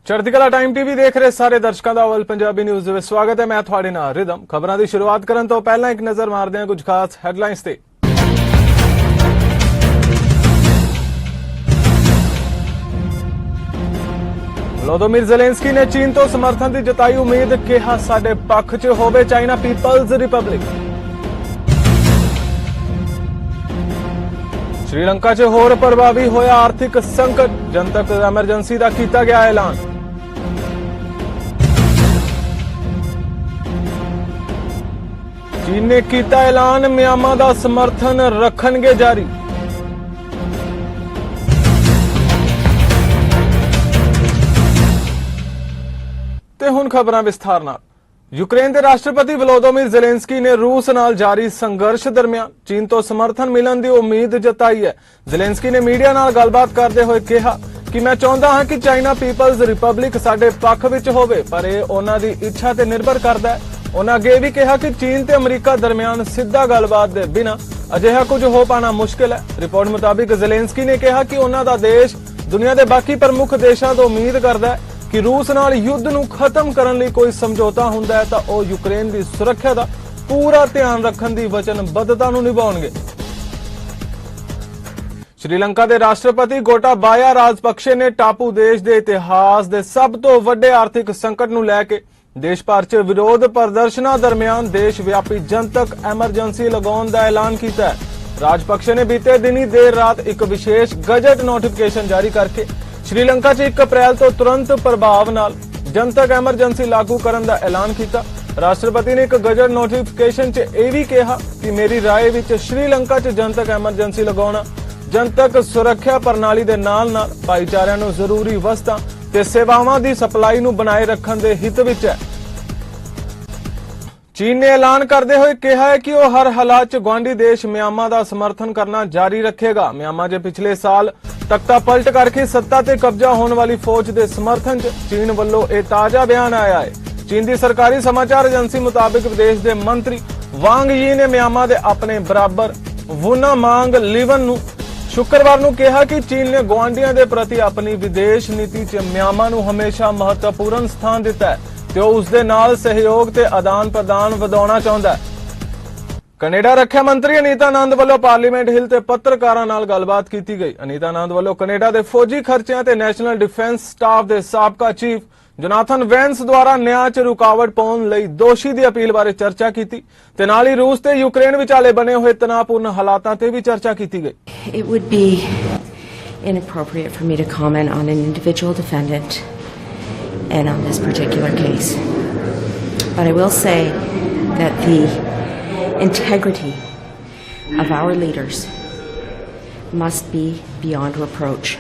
ਚੜ੍ਹਦੀਕਲਾ time TV ਦੇਖ ਰਹੇ ਸਾਰੇ ਦਰਸ਼ਕਾਂ ਦਾ ਵੱਲ ਪੰਜਾਬੀ ਨਿਊਜ਼ ਦੇ ਵਿੱਚ ਸਵਾਗਤ ਹੈ। ਮੈਂ ਤੁਹਾਡੇ ਨਾਲ ਰਿਦਮ। ਖਬਰਾਂ ਦੀ ਸ਼ੁਰੂਆਤ ਕਰਨ ਤੋਂ ਪਹਿਲਾਂ ਇੱਕ ਨਜ਼ਰ ਮਾਰਦੇ ਹਾਂ ਕੁਝ ਖਾਸ ਹੈਡਲਾਈਨਸ ਤੇ। ਵਲੋਦੀਮੀਰ ਜ਼ੈਲੈਂਸਕੀ ਨੇ ਚੀਨ ਤੋਂ ਸਮਰਥਨ ਦੀ ਜਤਾਈ ਉਮੀਦ, ਕਿਹਾ ਸਾਡੇ ਪੱਖ 'ਚ ਹੋਵੇ ਚਾਈਨਾ ਪੀਪਲਜ਼ ਰਿਪਬਲਿਕ। श्रीलंका 'ਚ ਹੋਰ ਪ੍ਰਭਾਵੀ ਹੋਇਆ ਆਰਥਿਕ ਸੰਕਟ, ਜਨਤਕ ਐਮਰਜੈਂਸੀ ਦਾ ਕੀਤਾ ਗਿਆ ਐਲਾਨ। चीन ने किया ऐलान, म्यांमार का समर्थन रखणगे जारी। ते हुण खबरां विस्तार नाल। यूक्रेन के राष्ट्रपति वलोदीमीर ज़ेलेंस्की ने रूस नाल जारी संघर्ष दरमियान चीन तो समर्थन मिलण की उम्मीद जताई है। ज़ेलेंस्की ने मीडिया नाल गलबात करते हुए कहा कि मैं चाहता हाँ कि चाइना पीपल्स रिपब्लिक साडे पक्ष विच होवे, पर यह उन्हां दी इच्छा ते निर्भर करदा है। उन्होंने अगे भी कहा कि चीन ते अमरीका दरमियान सीधा गलबात के बिना अजिहा कुछ हो पाना मुश्किल है। रिपोर्ट मुताबिक ज़ेलेंस्की ने कहा कि उन्हों का देश दुनिया के बाकी प्रमुख देशों तो उम्मीद करता है कि रूस नाल युद्ध नूं खत्म करने लई कोई समझौता हुंदा है तां ओह यूक्रेन की सुरक्षा का पूरा ध्यान रखण की वचनबद्धता नूं निभाउणगे। श्रीलंका के राष्ट्रपति गोटाबाया राजपक्षे ने टापू देश के इतिहास के सब तो वड्डे आर्थिक संकट नूं लैके देश भर च विरोध प्रदर्शनों दरमियान देश व्यापी जनतक एमरजेंसी लगाने का ऐलान किया है। राजपक्षे ने बीते दिन ही देर रात एक विशेष गजट नोटिफिकेशन जारी करके श्रीलंका च 1 अप्रैल तो तुरंत प्रभाव नाल जनतक एमरजेंसी लागू करने का ऐलान किया। राष्ट्रपति ने एक गजट नोटिफिकेशन च यह भी कहा कि मेरी राय विच श्रीलंका च जनतक एमरजेंसी लगाना जनतक सुरक्षा प्रणाली के नाल भाईचारे नूं जरूरी वस्तां ते सेवावां दी सप्लाई नूं बनाए रखण दे हित विच है। चीन ने ऐलान करते हुए कहा है कि वह हर हालात च गुआंढी देश म्यांमार का समर्थन करना जारी रखेगा। म्यांमार च पिछले साल तख्ता पलट करके सत्ता ते कब्जा होने वाली फौज के समर्थन च चीन वालों यह ताजा बयान आया है। चीन की सरकारी समाचार एजेंसी मुताबिक विदेश के मंत्री वांग यी ने म्यांमार के अपने बराबर वुना मांग लिवन नूं शुक्रवार नूं कहा कि चीन ने गुआंढियों के प्रति अपनी विदेश नीति च म्यांमार नूं हमेशा महत्वपूर्ण स्थान दिता है ते उसदे नाल सहयोग ते आदान प्रदान वधाउणा चाहुंदा है। कनेडा रक्षा मंत्री अनीता आनंद वालों पार्लीमेंट हिल ते पत्रकारां नाल गलबात कीती गई। अनीता आनंद वालों कनेडा के फौजी खर्चियां ते नैशनल डिफेंस स्टाफ के साबका चीफ जोनाथन वैंस द्वारा न्याय च रुकावट पाउण लई दोषी की अपील बारे चर्चा की ते नाल ही रूस ते यूक्रेन विचाले बने हुए तनावपूर्ण हालातां ते भी चर्चा की गई। It would be inappropriate for me to comment on an individual defendant and on this particular case. But I will say that the integrity of our leaders must be beyond reproach.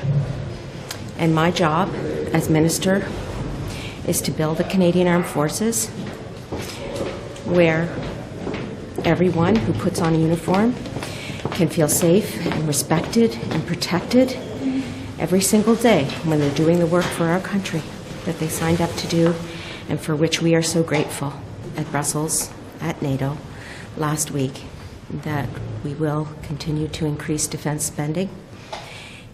And my job as minister is to build the Canadian Armed Forces where everyone who puts on a uniform can feel safe and respected and protected every single day when they're doing the work for our country that they signed up to do and for which we are so grateful at Brussels, at NATO last week, that we will continue to increase defence spending.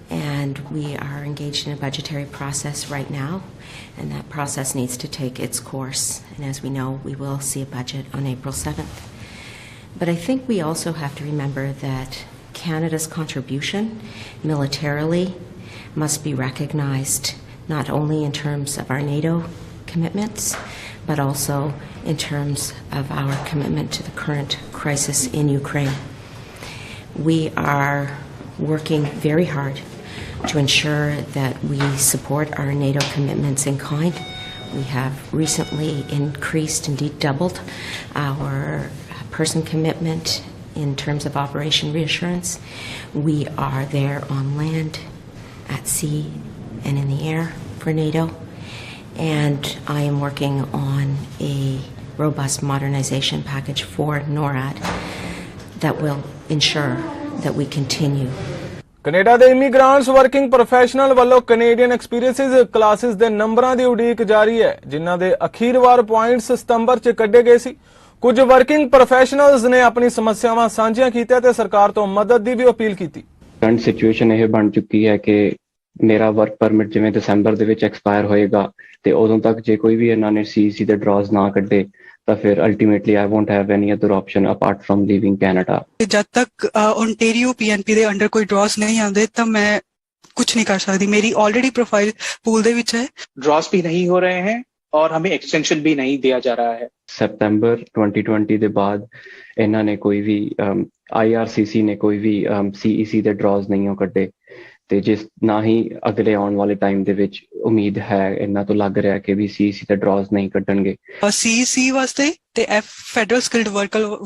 And we are engaged in a budgetary process right now, and that process needs to take its course. And as we know, we will see a budget on April 7th. But I think we also have to remember that Canada's contribution militarily must be recognized, not only in terms of our NATO commitments, but also in terms of our commitment to the current crisis in Ukraine. We are working very hard to ensure that we support our NATO commitments in kind. We have recently increased, indeed doubled, our person commitment in terms of Operation Reassurance. We are there on land, at sea, and in the air for NATO. And I am working on a robust modernization package for NORAD that will ensure that we continue Canada के इमीग्रांट्स working professional वालों Canadian experiences classes के नंबरों की उड़ीक जारी है, जिन्हां दे अखीरवार points सितंबर च कड्ढे गए सी। कुछ वर्किंग प्रोफैशनल्स ने अपनी समस्यावां साझियां कीतियां ते सरकार तो मदद की भी अपील की। करंट सिचुएशन यह बन चुकी है कि ਮੇਰਾ ਵਰਕ ਪਰਮਿਟ ਜਿਵੇਂ ਦਸੰਬਰ ਦੇ ਵਿੱਚ ਐਕਸਪਾਇਰ ਹੋਏਗਾ ਤੇ ਉਦੋਂ ਤੱਕ ਜੇ ਕੋਈ ਵੀ ਇਹਨਾਂ ਨੇ ਸੀਈਸੀ ਦੇ ਡਰਾਜ਼ ਨਾ ਕੱਢੇ ਤਾਂ ਫਿਰ ultimately I won't have any other option apart from leaving Canada. ਜਦ ਤੱਕ ਓਨਟੇਰੀਓ ਪੀਐਨਪੀ ਦੇ ਅੰਡਰ ਕੋਈ ਡਰਾਸ ਨਹੀਂ ਆਉਂਦੇ ਤਾਂ ਮੈਂ कुछ नहीं कर सकती। मेरी ऑलरेडी प्रोफाइल पूल दे विच है। ड्रॉस भी नहीं हो रहे हैं और हमें एक्सटेंशन भी नहीं दिया जा रहा है। सितंबर 2020 ਦੇ ਬਾਅਦ ਇਹਨਾਂ ਨੇ ਕੋਈ ਵੀ IRCC ਨੇ ਕੋਈ ਵੀ CEC ਦੇ ਡਰਾਜ਼ ਨਹੀਂ ਉਹ ਕੱਢੇ ਤੇ ਜਿਸ ਨਾ ਹੀ ਅਗਲੇ ਆਉਣ ਵਾਲੇ ਟਾਈਮ ਦੇ ਵਿੱਚ ਉਮੀਦ ਹੈ ਇਹਨਾਂ ਤੋਂ ਲੱਗ ਰਿਹਾ ਕਿ ਵੀ CEC ਦੇ ਡਰਾਜ਼ ਨਹੀਂ ਕੱਢਣਗੇ। CEC ਵਾਸਤੇ ਤੇ ਫੈਡਰਲ ਸਕਿਲਡ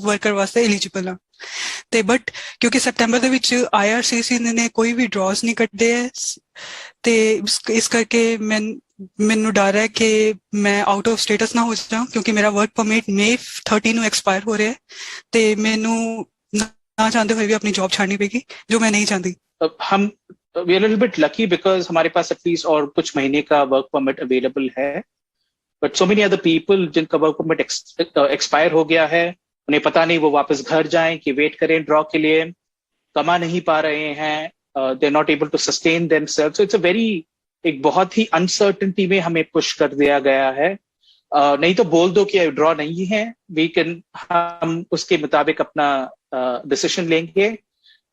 ਵਰਕਰ ਵਾਸਤੇ ਐਲੀਜੀਬਲ ਆ ਤੇ ਬਟ ਕਿਉਂਕਿ ਸਪਟੈਂਬਰ ਦੇ ਵਿੱਚ IRCC ਨੇ ਕੋਈ ਵੀ ਡਰਾਜ਼ ਨਹੀਂ ਕੱਢੇ ਹੈ ਤੇ ਇਸ ਕਰਕੇ ਮੈਨੂੰ ਡਰ ਹੈ ਕਿ ਮੈਂ ਆਊਟ ਆਫ ਸਟੇਟਸ ਨਾ ਹੋ ਜਾਵਾਂ ਕਿਉਂਕਿ ਮੇਰਾ ਵਰਕ ਪਰਮਿਟ May 30 ਨੂੰ ਐਕਸਪਾਇਰ ਹੋ ਰਿਹਾ ਹੈ ਤੇ ਮੈਨੂੰ ਨਾ ਚਾਹੁੰਦੇ ਹੋਏ ਵੀ ਆਪਣੀ ਜੌਬ ਛੱਡਣੀ ਪਏਗੀ जो मैं नहीं चाहती। हम we are a little bit lucky because हमारे पास एटलीस्ट और कुछ महीने का वर्क परमिट अवेलेबल है, but so many other people जिनका वर्क परमिट एक्सपायर हो गया है उन्हें पता नहीं वो वापस घर जाएं कि वेट करें ड्रॉ के लिए, कमा नहीं पा रहे हैं, they are not able to sustain themselves. So it's a very एक बहुत ही अनसर्टेनिटी में हमें पुश कर दिया गया है। नहीं तो बोल दो कि ड्रॉ नहीं है, वी कैन हम उसके मुताबिक अपना डिसीजन लेंगे,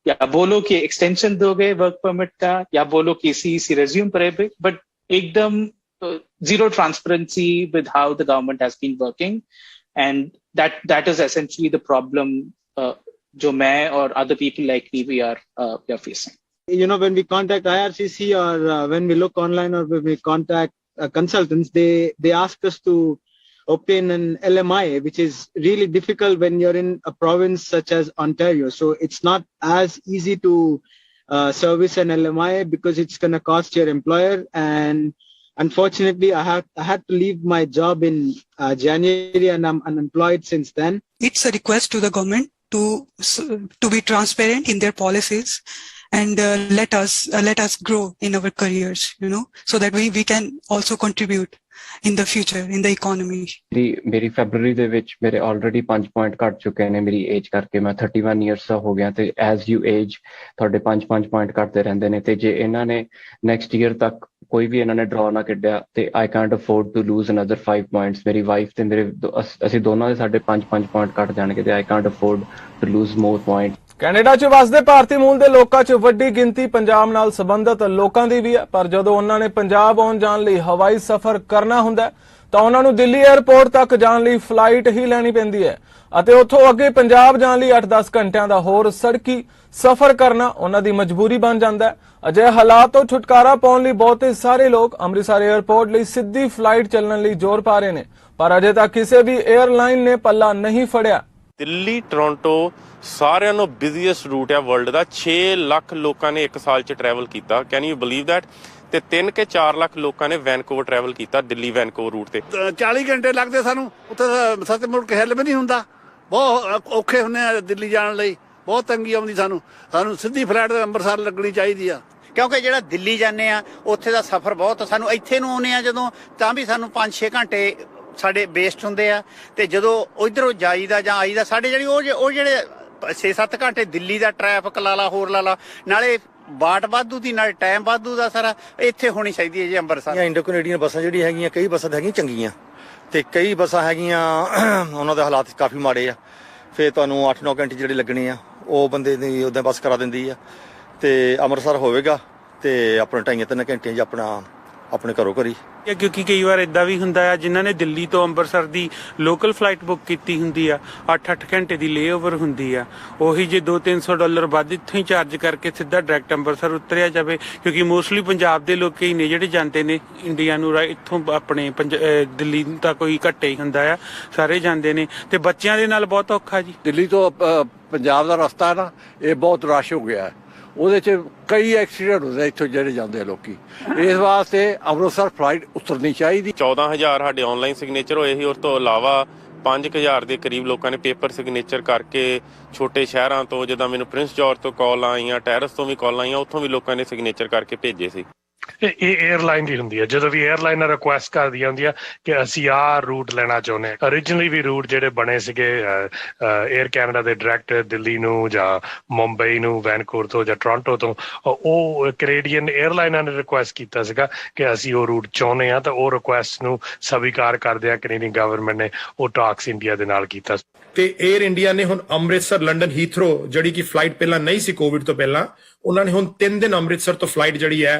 या बोलो कि एक्सटेंशन दोगे वर्क परमिट का, या बोलो कि CEC रेज्यूम करेंगे, बट एकदम zero transparency with how the government has been working, and that is essentially the problem जो मैं और other people like me we are facing. You know, when we contact IRCC or when we look online or when we contact consultants, they ask us to obtain an LMI, which is really difficult when you're in a province such as Ontario. So it's not as easy to service an LMI because it's going to cost your employer. And unfortunately, I had to leave my job in January, and I'm unemployed since then. It's a request to the government to be transparent in their policies and let us grow in our careers, you know, so that we can also contribute in the future in the economy. ਮੇਰੀ February ਦੇ ਵਿੱਚ ਮੇਰੇ already 5 point ਘਟ ਚੁੱਕੇ ਨੇ ਮੇਰੀ age ਕਰਕੇ। ਮੈਂ 31 ਇਅਰਸ ਦਾ ਹੋ ਗਿਆ ਤੇ ਐਜ਼ ਯੂ ਏਜ ਤੁਹਾਡੇ 5 ਪੁਆਇੰਟ ਘਟਦੇ ਰਹਿੰਦੇ ਨੇ ਤੇ ਜੇ ਇਹਨਾਂ ਨੇ ਨੈਕਸਟ ਈਅਰ ਤੱਕ ਕੋਈ ਵੀ ਇਹਨਾਂ ਨੇ ਡਰਾ ਨਾ ਕੱਢਿਆ ਤੇ I can't afford to lose another 5 points. ਮੇਰੀ ਵਾਈਫ ਤੇ ਮੇਰੇ ਅਸੀਂ ਦੋਨਾਂ ਦੇ ਸਾਡੇ 5 ਪੁਆਇੰਟ ਘਟ ਜਾਣਗੇ ਤੇ I can't afford to lose more point. Canada 'ਚ ਵਸਦੇ ਭਾਰਤੀ ਮੂਲ ਦੇ ਲੋਕਾਂ 'ਚ ਵੱਡੀ ਗਿਣਤੀ ਪੰਜਾਬ ਨਾਲ ਸੰਬੰਧਿਤ ਲੋਕਾਂ ਦੀ ਵੀ ਹੈ, ਪਰ ਜਦੋਂ ਉਹਨਾਂ ਨੇ ਪੰਜਾਬ ਆਉਣ ਜਾਣ ਲਈ ਹਵਾਈ ਸਫ਼ਰ ਕਰਨਾ ਹੁੰਦਾ ਤਾਂ ਉਹਨਾਂ ਨੂੰ ਦਿੱਲੀ 에ਅਰਪੋਰਟ ਤੱਕ ਜਾਣ ਲਈ ਫਲਾਈਟ ਹੀ ਲੈਣੀ ਪੈਂਦੀ ਹੈ ਅਤੇ ਉੱਥੋਂ ਅੱਗੇ ਪੰਜਾਬ ਜਾਣ ਲਈ 8-10 ਘੰਟਿਆਂ ਦਾ ਹੋਰ ਸੜਕੀ ਸਫ਼ਰ ਕਰਨਾ ਉਹਨਾਂ ਦੀ ਮਜਬੂਰੀ ਬਣ ਜਾਂਦਾ ਹੈ। ਅਜਿਹੇ ਹਾਲਾਤ ਤੋਂ ਛੁਟਕਾਰਾ ਪਾਉਣ ਲਈ ਬਹੁਤੇ ਸਾਰੇ ਲੋਕ ਅੰਮ੍ਰਿਤਸਰ 에ਅਰਪੋਰਟ ਲਈ ਸਿੱਧੀ ਫਲਾਈਟ ਚੱਲਣ ਲਈ ਜ਼ੋਰ ਪਾ ਰਹੇ ਨੇ, ਪਰ ਅਜੇ ਤੱਕ ਕਿਸੇ ਵੀ 에ਅਰਲਾਈਨ ਨੇ ਪੱਲਾ ਨਹੀਂ ਫੜਿਆ। ਦਿੱਲੀ ਟੋਰਾਂਟੋ ਸਾਰਿਆਂ ਨੂੰ ਬਿਜ਼ੀਐਸਟ ਰੂਟ ਹੈ ਵਰਲਡ ਦਾ। 6 ਲੱਖ ਲੋਕਾਂ ਨੇ ਇੱਕ ਸਾਲ 'ਚ ਟਰੈਵਲ ਕੀਤਾ, ਕੈਨ ਯੂ ਬਲੀਵ ਦੈਟ? ਤੇ 3 ਕੇ 4 ਲੱਖ ਲੋਕਾਂ ਨੇ ਵੈਨਕੂਵਰ ਟਰੈਵਲ ਕੀਤਾ, ਦਿੱਲੀ ਵੈਨਕੂਵਰ ਰੂਟ ਤੇ। 40 ਘੰਟੇ ਲੱਗਦੇ ਸਾਨੂੰ ਉੱਥੇ, ਸੱਤ ਮੁੜ ਕੇ ਹਿੱਲ ਵੀ ਨਹੀਂ ਹੁੰਦਾ, ਬਹੁਤ ਔਖੇ ਹੁੰਦੇ ਆ ਦਿੱਲੀ ਜਾਣ ਲਈ, ਬਹੁਤ ਤੰਗੀ ਆਉਂਦੀ ਸਾਨੂੰ ਸਿੱਧੀ ਫਲਾਈਟ ਅੰਮ੍ਰਿਤਸਰ ਲੱਗਣੀ ਚਾਹੀਦੀ ਆ ਕਿਉਂਕਿ ਜਿਹੜਾ ਦਿੱਲੀ ਜਾਂਦੇ ਆ ਉੱਥੇ ਦਾ ਸਫ਼ਰ ਬਹੁਤ, ਸਾਨੂੰ ਇੱਥੇ ਨੂੰ ਆਉਂਦੇ ਆ ਜਦੋਂ ਤਾਂ ਵੀ ਸਾਨੂੰ 5-6 ਘੰਟੇ ਸਾਡੇ ਵੇਸਟ ਹੁੰਦੇ ਆ ਤੇ ਜਦੋਂ ਉਧਰੋਂ ਜਾਈਦਾ ਜਾਂ ਆਈਦਾ ਸਾਡੇ ਜਿਹੜੀ ਉਹ ਜਿਹੜੇ 6-7 ਘੰਟੇ ਦਿੱਲੀ ਦਾ ਟ੍ਰੈਫਿਕ ਲਾ ਲਾ ਹੋਰ ਲਾ ਲਾ, ਨਾਲੇ ਬਾਟ ਵਾਧੂ ਦੀ ਨਾਲੇ ਟਾਈਮ ਵਾਧੂ ਦਾ ਸਾਰਾ ਇੱਥੇ ਹੋਣੀ ਚਾਹੀਦੀ ਹੈ ਜੀ ਅੰਮ੍ਰਿਤਸਰ। ਇੰਡੋ ਕੈਨੇਡੀਅਨ ਬੱਸਾਂ ਜਿਹੜੀਆਂ ਹੈਗੀਆਂ, ਕਈ ਬੱਸਾਂ ਤਾਂ ਹੈਗੀਆਂ ਚੰਗੀਆਂ ਤੇ ਕਈ ਬੱਸਾਂ ਹੈਗੀਆਂ ਉਹਨਾਂ ਦੇ ਹਾਲਾਤ ਕਾਫੀ ਮਾੜੇ ਆ, ਫਿਰ ਤੁਹਾਨੂੰ 8-9 ਘੰਟੇ ਜਿਹੜੇ ਲੱਗਣੇ ਆ ਉਹ ਬੰਦੇ ਦੀ ਉੱਦਾਂ ਬੱਸ ਕਰਾ ਦਿੰਦੀ ਆ ਤੇ ਅੰਮ੍ਰਿਤਸਰ ਹੋਵੇਗਾ ਤੇ ਆਪਣੇ 2.5-3 ਘੰਟੇ 'ਚ ਆਪਣੇ ਘਰੋਂ ਘਰੀ। ਕਿਉਂਕਿ ਕਈ ਵਾਰ ਇਦਾਂ ਵੀ ਹੁੰਦਾ ਆ ਜਿਨ੍ਹਾਂ ਨੇ ਦਿੱਲੀ ਤੋਂ ਅੰਮ੍ਰਿਤਸਰ ਦੀ ਲੋਕਲ ਫਲਾਈਟ ਬੁੱਕ ਕੀਤੀ ਹੁੰਦੀ ਆ, 8-8 ਘੰਟੇ ਦੀ ਲੇਓਵਰ ਹੁੰਦੀ ਆ, ਉਹੀ ਜੇ $200-300 ਵੱਧ ਇੱਥੋਂ ਹੀ ਚਾਰਜ ਕਰਕੇ ਸਿੱਧਾ ਡਾਇਰੈਕਟ ਅੰਮ੍ਰਿਤਸਰ ਉਤਰਿਆ ਜਾਵੇ, ਕਿਉਂਕਿ ਮੋਸਟਲੀ ਪੰਜਾਬ ਦੇ ਲੋਕ ਹੀ ਨੇ ਜਿਹੜੇ ਜਾਂਦੇ ਨੇ ਇੰਡੀਆ ਨੂੰ, ਇੱਥੋਂ ਆਪਣੇ ਦਿੱਲੀ ਤਾਂ ਕੋਈ ਘੱਟੇ ਹੀ ਹੁੰਦਾ ਆ, ਸਾਰੇ ਜਾਂਦੇ ਨੇ ਤੇ ਬੱਚਿਆਂ ਦੇ ਨਾਲ ਬਹੁਤ ਔਖਾ ਜੀ। ਦਿੱਲੀ ਤੋਂ ਪੰਜਾਬ ਦਾ ਰਸਤਾ ਹੈ ਨਾ, ਇਹ ਬਹੁਤ ਰਸ਼ ਹੋ ਗਿਆ, ਉਹਦੇ 'ਚ ਕਈ ਐਕਸੀਡੈਂਟ ਹੁੰਦੇ ਇੱਥੋਂ ਜਿਹੜੇ ਜਾਂਦੇ ਆ ਲੋਕੀ, ਇਸ ਵਾਸਤੇ ਅੰਮ੍ਰਿਤਸਰ ਫਲਾਈਟ ਉਤਰਨੀ ਚਾਹੀਦੀ। 14,000 ਸਾਡੇ ਆਨਲਾਈਨ ਸਿਗਨੇਚਰ ਹੋਏ ਸੀ, ਉਸ ਤੋਂ ਇਲਾਵਾ 5,000 ਦੇ ਕਰੀਬ ਲੋਕਾਂ ਨੇ ਪੇਪਰ ਸਿਗਨੇਚਰ ਕਰਕੇ ਛੋਟੇ ਸ਼ਹਿਰਾਂ ਤੋਂ, ਜਿੱਦਾਂ ਮੈਨੂੰ ਪ੍ਰਿੰਸ ਜੌਰਜ ਤੋਂ ਕਾਲ ਆਈਆਂ, ਟੈਰਸ ਤੋਂ ਵੀ ਕਾਲ ਆਈਆਂ, ਉੱਥੋਂ ਵੀ ਲੋਕਾਂ ਨੇ ਸਿਗਨੇਚਰ ਕਰਕੇ ਭੇਜੇ ਸੀ। ਇਹ 에ਅਰਲਾਈਨ ਦੀ ਹੁੰਦੀ ਹੈ। ਜਦੋਂ ਵੀ 에ਅਰਲਾਈਨਰ ਰਿਕੁਐਸਟ ਕਰਦੀਆਂ ਹੁੰਦੀਆਂ ਕਿ ਅਸੀਂ ਆਹ ਰੂਟ ਲੈਣਾ ਚਾਹੁੰਦੇ ਹਾਂ। ਓਰੀਜਨਲੀ ਵੀ ਰੂਟ ਜਿਹੜੇ ਬਣੇ ਸੀਗੇ 에ਅਰ ਕੈਨੇਡਾ ਦੇ ਡਾਇਰੈਕਟ ਦਿੱਲੀ ਨੂੰ ਜਾਂ ਮੁੰਬਈ ਨੂੰ ਵੈਨਕੂਵਰ ਤੋਂ ਜਾਂ ਟੋਰਾਂਟੋ ਤੋਂ, ਉਹ ਕੈਨੇਡੀਅਨ 에ਅਰਲਾਈਨਾਂ ਨੇ ਰਿਕੁਐਸਟ ਕੀਤਾ ਸੀਗਾ ਕਿ ਅਸੀਂ ਉਹ ਰੂਟ ਚਾਹੁੰਦੇ ਹਾਂ, ਤਾਂ ਉਹ ਰਿਕੁਐਸਟ ਨੂੰ ਸਵੀਕਾਰ ਕਰਦਿਆਂ ਕੈਨੇਡੀਅਨ ਗਵਰਨਮੈਂਟ ਨੇ ਉਹ ਟਾਕਸ ਇੰਡੀਆ ਦੇ ਨਾਲ ਕੀਤਾ। ਤੇ 에ਅਰ ਇੰਡੀਆ ਨੇ ਹੁਣ ਅੰਮ੍ਰਿਤਸਰ ਲੰਡਨ ਹੀਥਰੋ, ਜਿਹੜੀ ਕਿ ਫਲਾਈਟ ਪਹਿਲਾਂ ਨਹੀਂ ਸੀ ਕੋਵਿਡ ਤੋਂ ਪਹਿਲਾਂ, ਉਹਨਾਂ ਨੇ ਹੁਣ 3 ਦਿਨ ਅੰਮ੍ਰਿਤਸਰ ਤੋਂ ਫਲਾਈਟ ਜਿਹੜੀ ਹੈ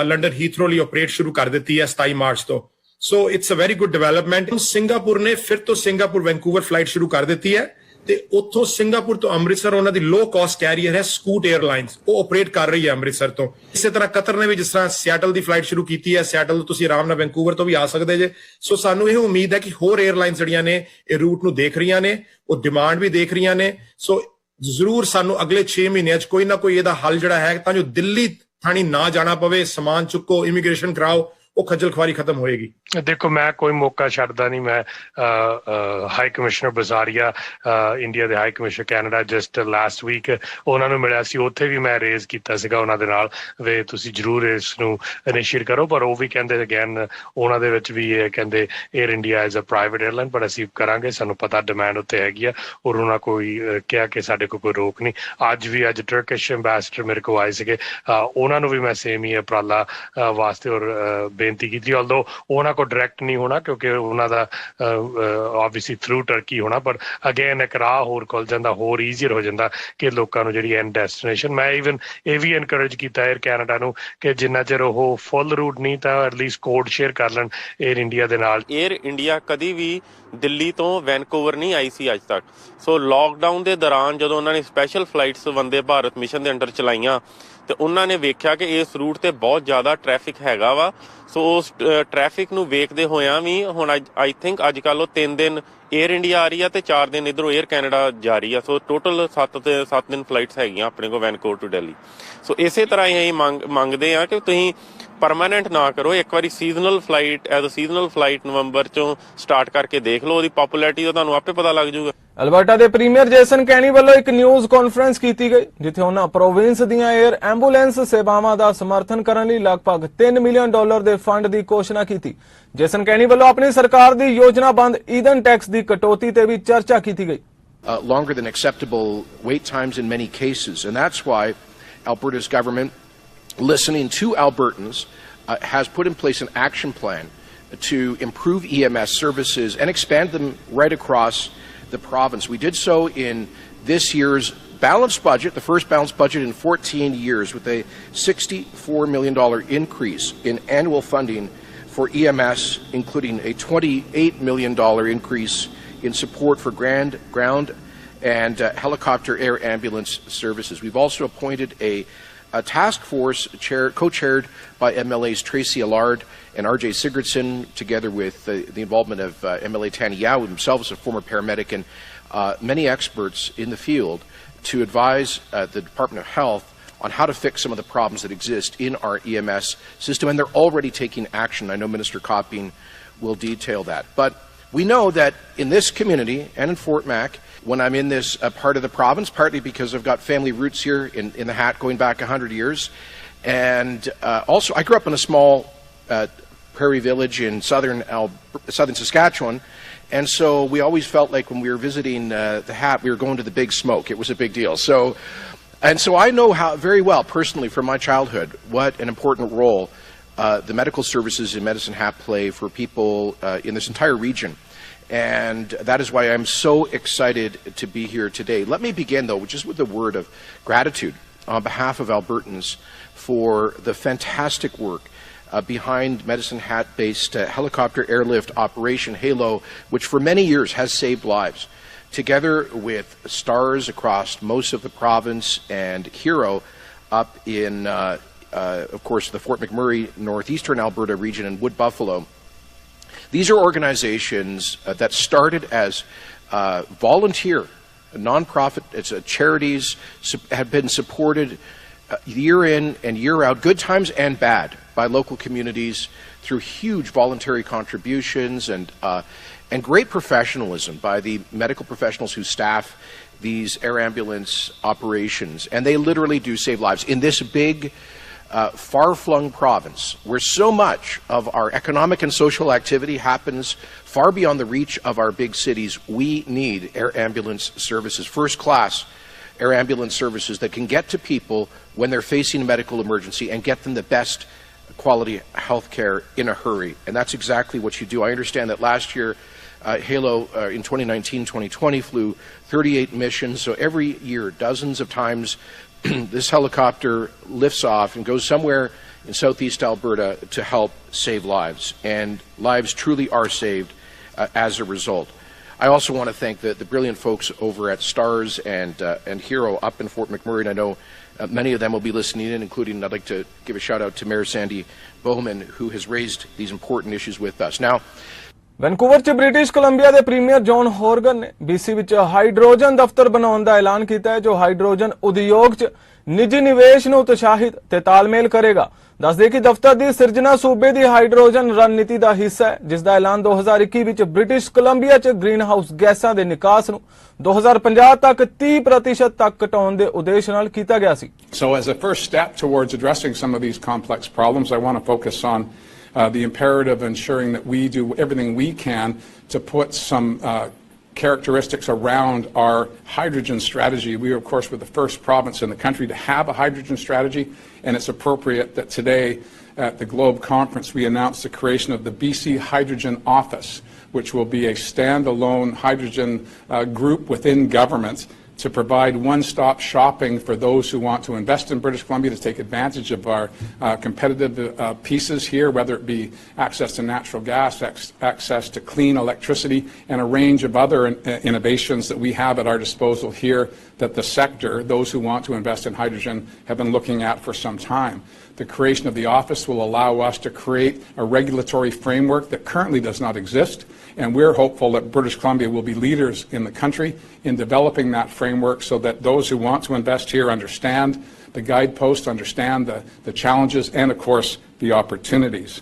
ਲੰਡਨ ਹੀਥਰੋ ਲਈ ਆਪਰੇਟ ਸ਼ੁਰੂ ਕਰ ਦਿੱਤੀ ਹੈ 27 ਮਾਰਚ ਤੋਂ। So it's a very good development. Singapore ਨੇ ਫਿਰ ਤੋਂ ਸਿੰਗਾਪੁਰ ਵੈਨਕੂਵਰ ਫਲਾਈਟ ਸ਼ੁਰੂ ਕਰ ਦਿੱਤੀ ਹੈ ਤੇ ਉੱਥੋਂ ਸਿੰਗਾਪੁਰ ਤੋਂ ਅੰਮ੍ਰਿਤਸਰ ਉਹਨਾਂ ਦੀ ਲੋ ਕਾਸਟ ਕੈਰੀਅਰ ਹੈ ਸਕੂਟ 에ਅਰਲਾਈਨਸ, ਉਹ ਆਪਰੇਟ ਕਰ ਰਹੀ ਹੈ ਅੰਮ੍ਰਿਤਸਰ ਤੋਂ। ਇਸੇ ਤਰ੍ਹਾਂ ਕਤਰ ਨੇ ਵੀ ਜਿਸ ਤਰ੍ਹਾਂ ਸਿਆਟਲ ਦੀ ਫਲਾਈਟ ਸ਼ੁਰੂ ਕੀਤੀ ਹੈ, ਸਿਆਟਲ ਤੋਂ ਤੁਸੀਂ ਆਰਾਮ ਨਾਲ ਵੈਨਕੂਵਰ ਤੋਂ ਵੀ ਆ ਸਕਦੇ ਜੇ। ਸੋ ਸਾਨੂੰ ਇਹ ਉਮੀਦ ਹੈ ਕਿ ਹੋਰ 에ਅਰਲਾਈਨਸ ਜਿਹੜੀਆਂ ਨੇ ਇਹ ਰੂਟ ਨੂੰ ਦੇਖ ਰਹੀਆਂ ਨੇ, ਉਹ ਡਿਮਾਂਡ ਵੀ ਦੇਖ ਰਹੀਆਂ ਨੇ। ਸੋ ਜ਼ਰੂਰ ਸਾਨੂੰ ਅਗਲੇ 6 ਮਹੀਨਿਆਂ 'ਚ ਕੋਈ ਨਾ ਕੋਈ ਇਹਦਾ ਹੱਲ ਜਿਹੜਾ ਹੈ ਤਾਂ ਜੋ ਦਿੱਲੀ ਥਾਣੀ ਨਾ ਜਾਣਾ ਪਵੇ, ਸਮਾਨ ਚੁੱਕੋ, ਇਮੀਗ੍ਰੇਸ਼ਨ ਕਰਾਓ, ਉਹ ਖੱਜਲ ਖੁਆਰੀ ਖਤਮ ਹੋਏਗੀ। ਦੇਖੋ, ਮੈਂ ਕੋਈ ਮੌਕਾ ਛੱਡਦਾ ਨਹੀਂ। ਮੈਂ ਹਾਈ ਕਮਿਸ਼ਨਰ ਬਜ਼ਾਰੀਆ, ਇੰਡੀਆ ਦੇ high commissioner Canada, just last week ਉਹਨਾਂ ਨੂੰ ਮਿਲਿਆ ਸੀ। ਉੱਥੇ ਵੀ ਮੈਂ ਰੇਜ਼ ਕੀਤਾ ਸੀਗਾ ਉਹਨਾਂ ਦੇ ਨਾਲ ਵੀ ਤੁਸੀਂ ਜ਼ਰੂਰ ਇਸ ਨੂੰ ਇਨੀਸ਼ੀਏਟ ਕਰੋ, ਪਰ ਉਹ ਵੀ ਕਹਿੰਦੇ ਅਗੇਨ ਉਹਨਾਂ ਦੇ ਵਿੱਚ ਵੀ ਇਹ ਕਹਿੰਦੇ Air India is a private airline, ਪਰ ਅਸੀਂ ਕਰਾਂਗੇ, ਸਾਨੂੰ ਪਤਾ ਡਿਮਾਂਡ ਉੱਤੇ ਹੈਗੀ ਆ ਔਰ ਉਹਨਾਂ ਕੋਈ ਕਿਹਾ ਕਿ ਸਾਡੇ ਕੋਲ ਕੋਈ ਰੋਕ ਨਹੀਂ। ਅੱਜ ਟਰਕਿਸ਼ ਐਂਬੈਸਡਰ ਮੇਰੇ ਕੋਲ ਆਏ ਸੀਗੇ, ਉਹਨਾਂ ਨੂੰ ਵੀ ਮੈਂ ਸੇਮ ਹੀ ਉਪਰਾਲਾ ਵਾਸਤੇ ਔਰ ਬੇਨਤੀ ਕੀਤੀ, ਆਲਦੋ ਉਹਨਾਂ ਕੋਲ ਡਾਇਰੈਕਟ ਨਹੀਂ ਹੋਣਾ ਕਿਉਂਕਿ ਉਹਨਾਂ ਦਾ ਆਬਵੀਅਸਲੀ ਥਰੂ ਟਰਕੀ ਹੋਣਾ, ਪਰ ਅਗੇਨ ਇੱਕ ਰਾਹ ਹੋਰ ਖੁੱਲ ਜਾਂਦਾ, ਹੋਰ ਈਜ਼ੀਅਰ ਹੋ ਜਾਂਦਾ ਕਿ ਲੋਕਾਂ ਨੂੰ ਜਿਹੜੀ ਐਂਡ ਡੈਸਟੀਨੇਸ਼ਨ। ਮੈਂ ਈਵਨ ਇਹ ਵੀ ਐਨਕਰੇਜ ਕੀਤਾ 에ਅਰ ਕੈਨੇਡਾ ਨੂੰ ਕਿ ਜਿੰਨਾ ਚਿਰ ਉਹ ਫੁੱਲ ਰੂਟ ਨਹੀਂ ਤਾਂ ਐਟਲੀਸਟ ਕੋਡ ਸ਼ੇਅਰ ਕਰ ਲੈਣ 에ਅਰ ਇੰਡੀਆ ਦੇ ਨਾਲ। 에ਅਰ ਇੰਡੀਆ ਕਦੀ ਵੀ ਦਿੱਲੀ ਤੋਂ ਵੈਨਕੂਵਰ ਨਹੀਂ ਆਈ ਸੀ ਅੱਜ ਤੱਕ। ਸੋ ਲੋਕਡਾਊਨ ਦੇ ਦੌਰਾਨ ਜਦੋਂ ਉਹਨਾਂ ਨੇ special flights Vande Bharat mission ਦੇ ਅੰਡਰ ਚਲਾਈਆਂ ਤੇ ਉਹਨਾਂ ਨੇ ਵੇਖਿਆ ਕਿ ਇਸ ਰੂਟ ਤੇ ਬਹੁਤ ਜ਼ਿਆਦਾ ਟ੍ਰੈਫਿਕ ਹੈਗਾ ਵਾ। ਸੋ ਉਸ ਟ੍ਰੈਫਿਕ ਨੂੰ ਵੇਖਦੇ ਹੋਇਆਂ ਵੀ ਹੁਣ ਆਈ ਥਿੰਕ ਅੱਜ ਕੱਲ੍ਹ ਉਹ 3 ਦਿਨ 에ਅਰ ਇੰਡੀਆ ਆ ਰਹੀ ਆ ਤੇ 4 ਦਿਨ ਇੱਧਰੋਂ 에ਅਰ ਕੈਨੇਡਾ ਜਾ ਰਹੀ ਆ। ਸੋ ਟੋਟਲ 7 ਦਿਨ ਫਲਾਈਟਸ ਹੈਗੀਆਂ ਆਪਣੇ ਕੋਲ ਵੈਨਕੂਵਰ ਟੂ ਦਿੱਲੀ। ਸੋ ਇਸੇ ਤਰ੍ਹਾਂ ਹੀ ਅਸੀਂ ਮੰਗਦੇ ਆ ਕਿ ਤੁਸੀਂ ਪਰਮਾਨੈਂਟ ਨਾ ਕਰੋ, ਇੱਕ ਵਾਰੀ seasonal flight as a seasonal flight ਨਵੰਬਰ ਚੋਂ ਸਟਾਰਟ ਕਰਕੇ ਦੇਖ ਲਓ, ਉਹਦੀ ਪਪੂਲੈਰਿਟੀ ਦਾ ਤੁਹਾਨੂੰ ਆਪੇ ਪਤਾ ਲੱਗ ਜਾਊਗਾ। ਅਲਬਰਟਾ ਦੇ ਪ੍ਰੀਮੀਅਰ ਜੇਸਨ ਕੈਨੀ ਵੱਲੋਂ ਇੱਕ ਨਿਊਜ਼ ਕਾਨਫਰੰਸ ਕੀਤੀ ਗਈ ਜਿੱਥੇ ਉਹਨਾਂ ਪ੍ਰੋਵਿੰਸ ਦੀਆਂ 에ਅਰ ਐਂਬੂਲੈਂਸ ਸੇਵਾਵਾਂ ਦਾ ਸਮਰਥਨ ਕਰਨ ਲਈ ਲਗਭਗ $3 ਮਿਲੀਅਨ ਦੇ ਫੰਡ ਦੀ ਘੋਸ਼ਣਾ ਕੀਤੀ। ਜੇਸਨ ਕੈਨੀ ਵੱਲੋਂ ਆਪਣੀ ਸਰਕਾਰ ਦੀ ਯੋਜਨਾਬੰਦ ਈਂਧਨ ਟੈਕਸ ਦੀ ਕਟੌਤੀ ਤੇ ਵੀ ਚਰਚਾ ਕੀਤੀ ਗਈ। Longer than acceptable wait times in many cases, and that's why Alberta's government, listening to Albertans, has put in place an action plan to improve EMS services and expand them right across the province. We did so in this year's balanced budget, the first balanced budget in 14 years, with a $64 million increase in annual funding for EMS, including a $28 million increase in support for ground and helicopter air ambulance services. We've also appointed a task force co-chaired by MLAs Tracy Allard and R.J. Sigurdsson, together with the involvement of MLA Tani Yao, himself is a former paramedic, and many experts in the field, to advise the Department of Health on how to fix some of the problems that exist in our EMS system, and they're already taking action. I know Minister Copping will detail that. But we know that in this community and in Fort Mac, when I'm in this part of the province, partly because I've got family roots here in the Hat going back 100 years, and also I grew up in a small prairie village in southern Saskatchewan, and so we always felt like when we were visiting the Hat, we were going to the big smoke. It was a big deal. So I know how very well personally from my childhood what an important role the medical services in Medicine Hat play for people in this entire region. And that is why I'm so excited to be here today. Let me begin, though, just with a word of gratitude on behalf of Albertans for the fantastic work behind Medicine Hat-based helicopter airlift operation HALO, which for many years has saved lives. Together with STARS across most of the province and HERO up in, of course, the Fort McMurray, northeastern Alberta region and Wood Buffalo. These are organizations that started as volunteer, non-profit charities, have been supported year in and year out, good times and bad, by local communities through huge voluntary contributions and great professionalism by the medical professionals who staff these air ambulance operations. And they literally do save lives. In this big far-flung province where so much of our economic and social activity happens far beyond the reach of our big cities, we need air ambulance services, first-class air ambulance services that can get to people when they're facing a medical emergency and get them the best quality health care in a hurry. And that's exactly what you do. I understand that last year, Halo in 2019-2020 flew 38 missions, so every year, dozens of times, this helicopter lifts off and goes somewhere in southeast Alberta to help save lives, and lives truly are saved as a result. I also want to thank the brilliant folks over at STARS and Hero up in Fort McMurray, and I know many of them will be listening in, including I'd like to give a shout out to Mayor Sandy Bowman, who has raised these important issues with us. Now, Vancouver 'ਚ British Columbia ਦੇ premier John ਹੋਰਗਨ ਨੇ BC ਵਿੱਚ hydrogen ਦਫ਼ਤਰ ਬਣਾਉਣ ਦਾ ਐਲਾਨ ਕੀਤਾ ਹੈ ਜੋ ਹਾਈਡਰੋਜਨ ਉਦਯੋਗ 'ਚ ਨਿੱਜੀ ਨਿਵੇਸ਼ ਨੂੰ ਉਤਸ਼ਾਹਿਤ ਤੇ ਤਾਲਮੇਲ ਕਰੇਗਾ। ਦੱਸਦੇ ਕਿ ਦਫ਼ਤਰ ਦੀ ਸਿਰਜਣਾ ਸੂਬੇ ਦੀ ਹਾਈਡਰੋਜਨ ਰਣਨੀਤੀ ਦਾ ਹਿੱਸਾ ਹੈ ਜਿਸ ਦਾ ਐਲਾਨ 2021 ਵਿੱਚ ਬ੍ਰਿਟਿਸ਼ ਕੋਲੰਬੀਆ 'ਚ ਗ੍ਰੀਨ ਹਾਊਸ ਗੈਸਾਂ ਦੇ ਨਿਕਾਸ ਨੂੰ 2050 ਤੱਕ 30% ਤੱਕ ਘਟਾਉਣ ਦੇ ਉਦੇਸ਼ ਨਾਲ ਕੀਤਾ ਗਿਆ ਸੀ। So as a first step towards addressing some of these complex problems, I want to focus on the imperative of ensuring that we do everything we can to put some characteristics around our hydrogen strategy. We, of course, were the first province in the country to have a hydrogen strategy, and it's appropriate that today at the Globe Conference we announced the creation of the BC Hydrogen Office, which will be a standalone hydrogen group within government to provide one-stop shopping for those who want to invest in British Columbia, to take advantage of our competitive pieces here, whether it be access to natural gas, access to clean electricity, and a range of other innovations that we have at our disposal here that the sector, those who want to invest in hydrogen, have been looking at for some time. The creation of the office will allow us to create a regulatory framework that currently does not exist, and we're hopeful that British Columbia will be leaders in the country in developing that framework so that those who want to invest here understand the guideposts, understand the challenges, and of course the opportunities.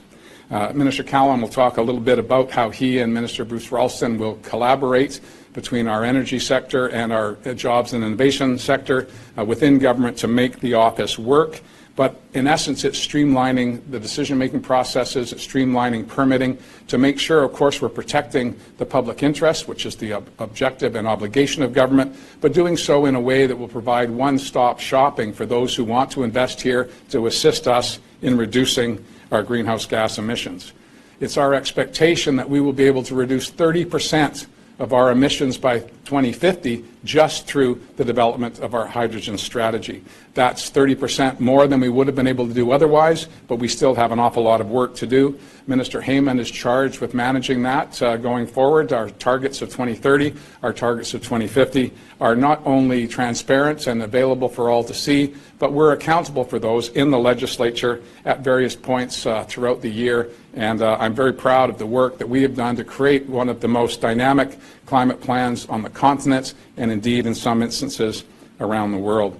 Minister Callum will talk a little bit about how he and Minister Bruce Ralston will collaborate between our energy sector and our jobs and innovation sector within government to make the office work. But in essence, it's streamlining the decision-making processes, it's streamlining permitting to make sure, of course, we're protecting the public interest, which is the objective and obligation of government, but doing so in a way that will provide one-stop shopping for those who want to invest here to assist us in reducing our greenhouse gas emissions. It's our expectation that we will be able to reduce 30% of our emissions by 2050 just through the development of our hydrogen strategy. That's 30% more than we would have been able to do otherwise, but we still have an awful lot of work to do. Minister Heyman is charged with managing that going forward. Our targets of 2030, our targets of 2050 are not only transparent and available for all to see, but we're accountable for those in the legislature at various points throughout the year. And I'm very proud of the work that we have done to create one of the most dynamic climate plans on the continent and indeed in some instances around the world.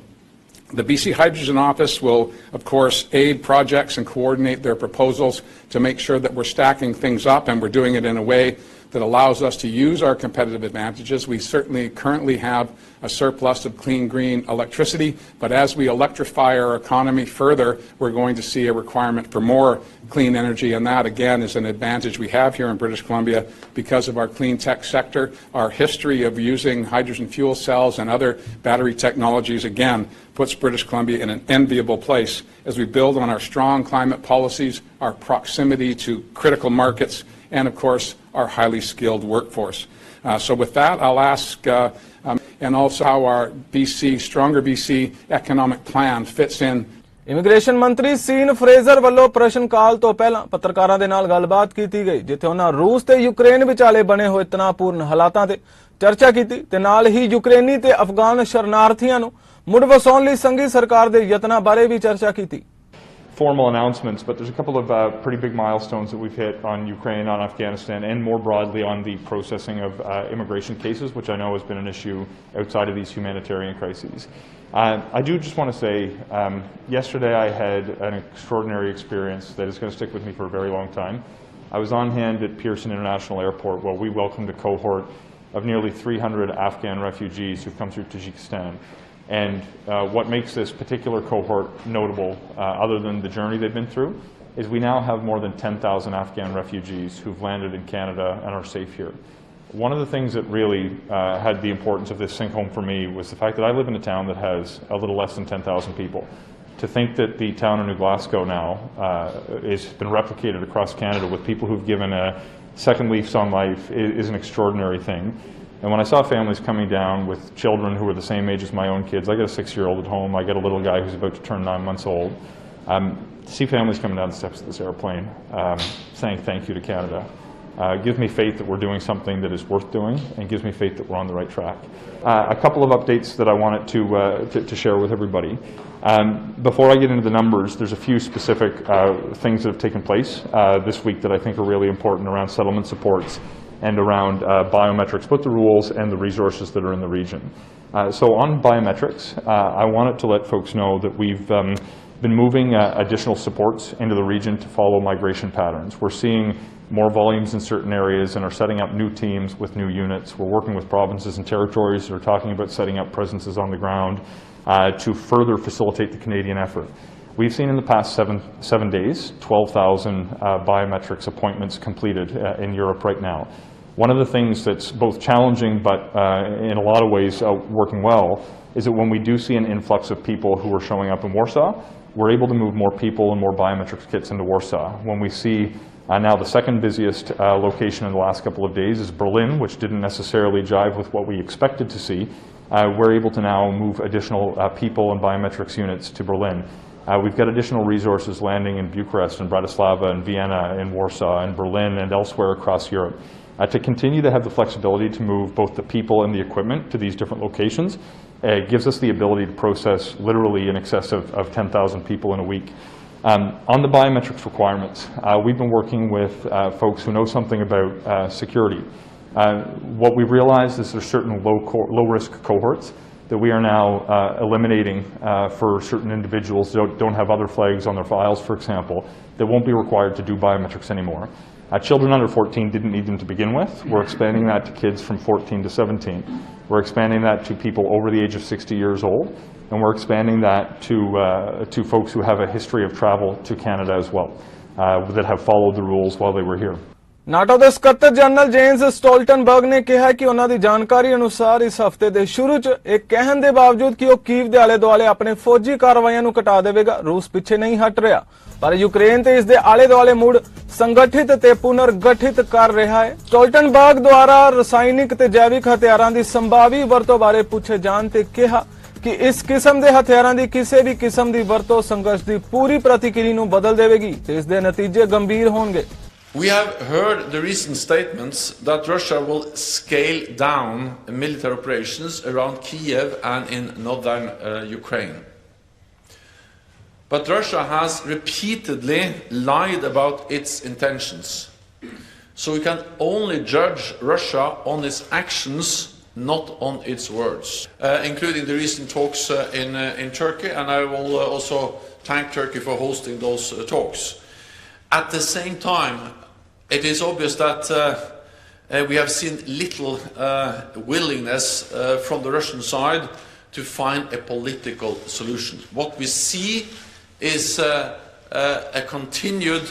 The BC Hydrogen Office will, of course, aid projects and coordinate their proposals to make sure that we're stacking things up and we're doing it in a way that allows us to use our competitive advantages. We certainly currently have a surplus of clean, green electricity, but as we electrify our economy further, we're going to see a requirement for more clean energy, and that, again, is an advantage we have here in British Columbia because of our clean tech sector. Our history of using hydrogen fuel cells and other battery technologies, again, puts British Columbia in an enviable place as we build on our strong climate policies, our proximity to critical markets, and, of course, our highly skilled workforce. So with that, I'll ask, and also how our Stronger BC economic plan fits in. Immigration ਮੰਤਰੀ scene Fraser ਵੱਲੋਂ ਪ੍ਰਸ਼ਨ ਕਾਲ ਤੋਂ ਪਹਿਲਾਂ ਪੱਤਰਕਾਰਾਂ ਦੇ ਨਾਲ ਗੱਲਬਾਤ ਕੀਤੀ ਗਈ ਜਿੱਥੇ ਉਹਨਾਂ ਰੂਸ ਤੇ ਯੂਕਰੇਨ ਵਿਚਾਲੇ ਬਣੇ ਹੋਏ ਤਣਾਅਪੂਰਨ ਹਾਲਾਤਾਂ ਤੇ ਚਰਚਾ ਕੀਤੀ ਤੇ ਨਾਲ ਹੀ ਯੂਕਰੇਨੀ ਤੇ ਅਫਗਾਨ ਸ਼ਰਨਾਰਥੀਆਂ ਨੂੰ ਮੁੜ ਵਸਾਉਣ ਲਈ ਸੰਘੀ ਸਰਕਾਰ ਦੇ ਯਤਨਾਂ ਬਾਰੇ ਵੀ ਚਰਚਾ ਕੀਤੀ। Formal announcements, but there's a couple of pretty big milestones that we've hit on Ukraine, on Afghanistan, and more broadly on the processing of immigration cases, which I know has been an issue outside of these humanitarian crises. I do just want to say, yesterday I had an extraordinary experience that is going to stick with me for a very long time. I was on hand at Pearson International Airport while we welcomed a cohort of nearly 300 Afghan refugees who've come through Tajikistan. And what makes this particular cohort notable, other than the journey they've been through, is we now have more than 10,000 Afghan refugees who've landed in Canada and are safe here. One of the things that really had the importance of this sink home for me was the fact that I live in a town that has a little less than 10,000 people. To think that the town of New Glasgow now has been replicated across Canada with people who've given second leafs on life is an extraordinary thing. And when I saw families coming down with children who were the same age as my own kids, I got a 6-year-old at home, I got a little guy who's about to turn 9 months old, to see families coming down the steps of this airplane saying thank you to Canada gives me faith that we're doing something that is worth doing and gives me faith that we're on the right track. A couple of updates that I wanted to share with everybody. Before I get into the numbers, there's a few specific things that have taken place this week that I think are really important around settlement supports and around biometrics, both the rules and the resources that are in the region. So on biometrics, I wanted to let folks know that we've been moving additional supports into the region to follow migration patterns. We're seeing more volumes in certain areas and are setting up new teams with new units. We're working with provinces and territories that are talking about setting up presences on the ground to further facilitate the Canadian effort. We've seen in the past seven days, 12,000 biometrics appointments completed in Europe right now. One of the things that's both challenging but in a lot of ways working well is that when we do see an influx of people who are showing up in Warsaw, we're able to move more people and more biometrics kits into Warsaw. When we see now the second busiest location in the last couple of days is Berlin, which didn't necessarily jive with what we expected to see, we're able to now move additional people and biometrics units to Berlin. We've got additional resources landing in Bucharest and Bratislava and Vienna and Warsaw and Berlin and elsewhere across Europe to continue to have the flexibility to move both the people and the equipment to these different locations. It gives us the ability to process literally in excess of 10,000 people in a week. On the biometrics requirements, we've been working with folks who know something about security. What we've realized is there's certain low-risk cohorts that we are now eliminating for certain individuals that don't have other flags on their files, for example, that won't be required to do biometrics anymore. Children under 14 didn't need them to begin with. We're expanding that to kids from 14 to 17. We're expanding that to people over the age of 60 years old, and we're expanding that to folks who have a history of travel to Canada as well, that have followed the rules while they were here. NATO ਦੇ ਸਕੱਤਰ general James ਸਟੋਲਟਨਬਰਗ ਨੇ ਕਿਹਾ ਕਿ ਉਹਨਾਂ ਦੀ ਜਾਣਕਾਰੀ ਅਨੁਸਾਰ ਇਸ ਹਫ਼ਤੇ ਦੇ ਸ਼ੁਰੂ 'ਚ ਇਹ ਕਹਿਣ ਦੇ ਬਾਵਜੂਦ ਕਿ ਉਹ ਕੀਵ ਦੇ ਆਲੇ-ਦੁਆਲੇ ਆਪਣੇ ਫੌਜੀ ਕਾਰਵਾਈਆਂ ਨੂੰ ਘਟਾ ਦੇਵੇਗਾ, ਰੂਸ ਪਿੱਛੇ ਨਹੀਂ ਹਟ ਰਿਹਾ, ਪਰ ਯੂਕਰੇਨ ਤੇ ਇਸ ਦੇ ਆਲੇ-ਦੁਆਲੇ ਮੁੜ ਸੰਗਠਿਤ ਤੇ ਪੁਨਰਗਠਿਤ ਕਰ ਰਿਹਾ ਹੈ। ਸਟੋਲਟਨਬਰਗ ਦੁਆਰਾ ਰਸਾਇਣਿਕ ਤੇ ਜੈਵਿਕ ਹਥਿਆਰਾਂ ਦੀ ਸੰਭਾਵੀ ਵਰਤੋਂ ਬਾਰੇ ਪੁੱਛੇ ਜਾਣ ਤੇ ਕਿਹਾ ਕਿ ਇਸ ਕਿਸਮ ਦੇ ਹਥਿਆਰਾਂ ਦੀ ਕਿਸੇ ਵੀ ਕਿਸਮ ਦੀ ਵਰਤੋਂ ਸੰਘਰਸ਼ ਦੀ ਪੂਰੀ ਪ੍ਰਤੀਕਿਰਿਆ ਨੂੰ ਬਦਲ ਦੇਵੇਗੀ ਤੇ ਇਸ ਦੇ ਨਤੀਜੇ ਗੰਭੀਰ ਹੋਣਗੇ। We have heard the recent statements that Russia will scale down military operations around Kiev and in northern Ukraine. But Russia has repeatedly lied about its intentions. So we can only judge Russia on its actions, not on its words, including the recent talks in Turkey, and I will also thank Turkey for hosting those talks. At the same time, it is obvious that we have seen little willingness from the Russian side to find a political solution. What we see is a continued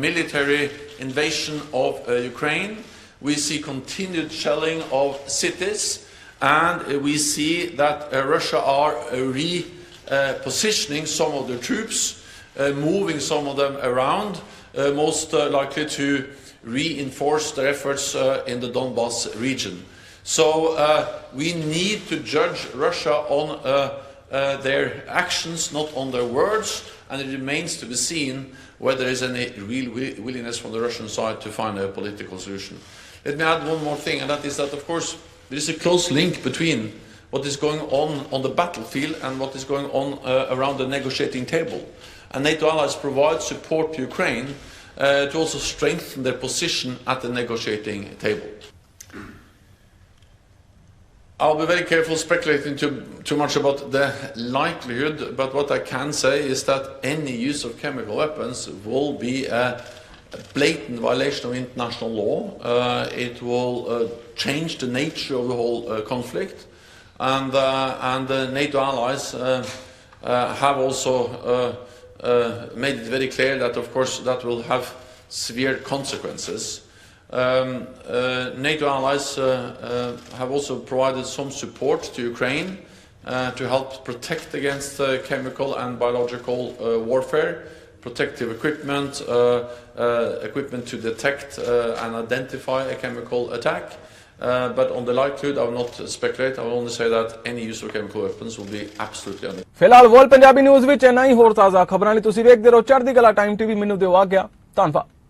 military invasion of Ukraine. We see continued shelling of cities, and we see that Russia are repositioning some of their troops, moving some of them around, most likely to reinforce their efforts in the Donbas region. So we need to judge Russia on their actions, not on their words, and it remains to be seen whether there is any real willingness from the Russian side to find a political solution. Let me add one more thing, and that is that, of course, there is a close link between what is going on the battlefield and what is going on around the negotiating table. And NATO allies provide support to Ukraine to also strengthen their position at the negotiating table. I'll be very careful speculating too much about the likelihood, but what I can say is that any use of chemical weapons will be a blatant violation of international law. It will change the nature of the whole conflict, and NATO allies have also made it very clear that, of course, that will have severe consequences. NATO allies have also provided some support to Ukraine to help protect against chemical and biological warfare, protective equipment, equipment to detect and identify a chemical attack. But on the likelihood, I will not speculate. I will only say that any use of chemical weapons will be absolutely unacceptable. ਫਿਲਹਾਲ world Punjabi news ਵਿੱਚ ਇੰਨਾ ਹੀ। ਹੋਰ ਤਾਜ਼ਾ ਖਬਰਾਂ ਲਈ ਤੁਸੀਂ ਵੇਖਦੇ ਰਹੋ ਚੜ੍ਹਦੀ ਕਲਾ ਟਾਈਮ ਟੀਵੀ। ਮੈਨੂੰ ਦਿਓ ਆਗਿਆ। ਧੰਨਵਾਦ।